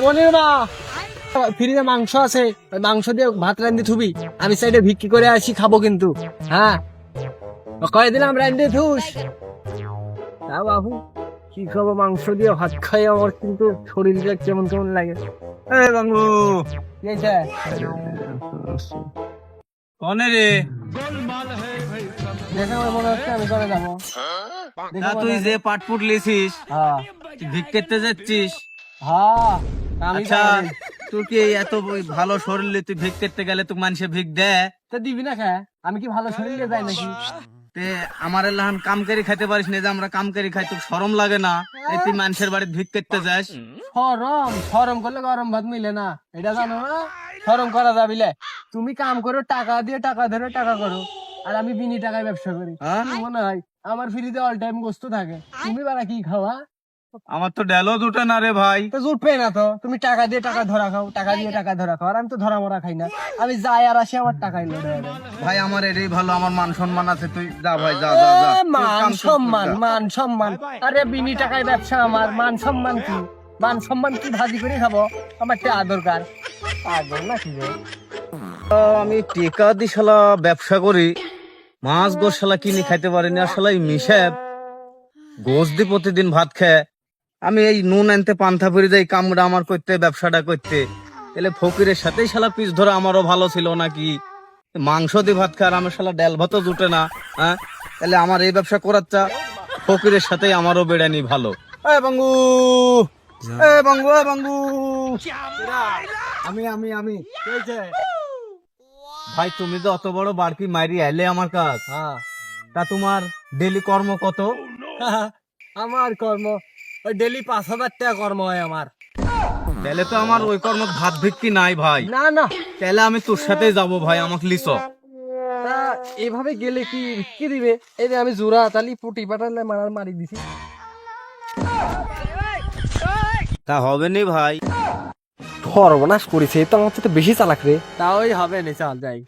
বলিও না, ফ্রিজে মাংস আছে, ওই মাংস দিয়ে ভাত রান্ধি থুবি, আমি সাইডে ভিক্ষি করে আসি, খাবো কিন্তু। হ্যাঁ, কয়েকদিন আমরা রান্ধি থুস। তা বাবু কি খাবো, মাংস দিয়ে ভাত খাই, আমার কিন্তু শরীরটা কেমন কেমন লাগে। বাবু কি হয়েছে? কনে রে? দেখে আমার মনে হচ্ছে আমি করে যাবো। তা তুই যে পাটপুট লিছিস, হ্যাঁ ভিক করতে যাচ্ছিস? হ্যাঁ, আমি আচ্ছা, পারি। তোর কি এত ভালো শরীর, তুই ভিক করতে গেলে তোকে মানুষে ভিক দেয়? তা দিবি না খা, আমি কি ভালো শরীর নিয়ে যাই নাকি? তে আমার এলাহান কাম করে খাইতে পারিস না, যে আমরা কাম করে খাই, তোর শরম লাগে না? এই তুই মানুষের বাড়ি ভিক করতে যাস? শরম শরম করলে গরম ভাত মিলে না, এটা জানো না? শরম করা যাবিলে, তুমি কাম করো, টাকা দিয়ে টাকা ধরে টাকা করো, আর আমি বিনি টাকায় ব্যবসা করি। হ্যাঁ? কি মনে হয় আমার ফ্রিতে অল টাইম গোস্ত থাকে? তুমি বারা কি খাওয়া? আমার তো ডেলো দুটো না রে ভাই। তো জুটবে না তো, তুমি টাকা দিয়ে টাকা ধরা খাও, টাকা দিয়ে টাকা ধরা খাও, আর আমি তো ধরা মরা খাই না, আমি যাই আর আসি, আমার টাকাই লোড হয়ে যায়। ভাই আমার এটাই ভালো, আমার মান সম্মান আছে, তুই যা ভাই, যা যা যা। তোর মান কাম তুই সম্মান, কর, যা। মান সম্মান, আরে বিনি টাকায় ব্যবসা, আমার মান সম্মান কি? মান সম্মান কি ভাজি করে খাবো? আমার তে আদর কার আদর না কি রে? আমি টেকা দি শালা ব্যবসা করি, মাছ গোস শালা কিনে খাইতে পারিনি, আর শালা মিশাব গোস দি প্রতিদিন ভাত খায়। আমি এই নুন আনতে পান্থা ফিরে যাই, কামড়া আমার করতে, ব্যবসাটা করতে, তাহলে ফকিরের সাথেই শালা পিস ধরে আমারও ভালো ছিল নাকি? মাংস দিয়ে ভাত খায়, আর আমার শালা ডাল ভাতও জুটে না। হ্যাঁ, তাহলে আমার এই ব্যবসা করার চা, ফকিরের সাথেই আমারও বেড়ানি ভালো। এ বাঙ্গু, এ বাঙ্গু, এ বাঙ্গু। আমি আমি আমি কি হয়েছে? ভাই তুমি তো অত বড় বাড়কি মারি এলে আমার কাজ, হ্যাঁ, তা তোমার ডেলি কর্ম কত? আমার কর্ম ওই ডেলি 5,000 টাকা কর্ম হয় আমার। তাহলে তো আমার ওই কর্ম ভাত ভিত্তি নাই ভাই। না না, তাহলে আমি তোর সাথে যাব ভাই, আমাকে লিস। তা এভাবে গেলে কি কি দিবে? এই যে আমি জোড়া তালি পুটি পাঠালে মারার মারি দিছি। তা হবে নি ভাই। সর্বনাশ করেছে তো, আমার তো বেশি চালাক রে। তা ওই হবে না, চল যাই।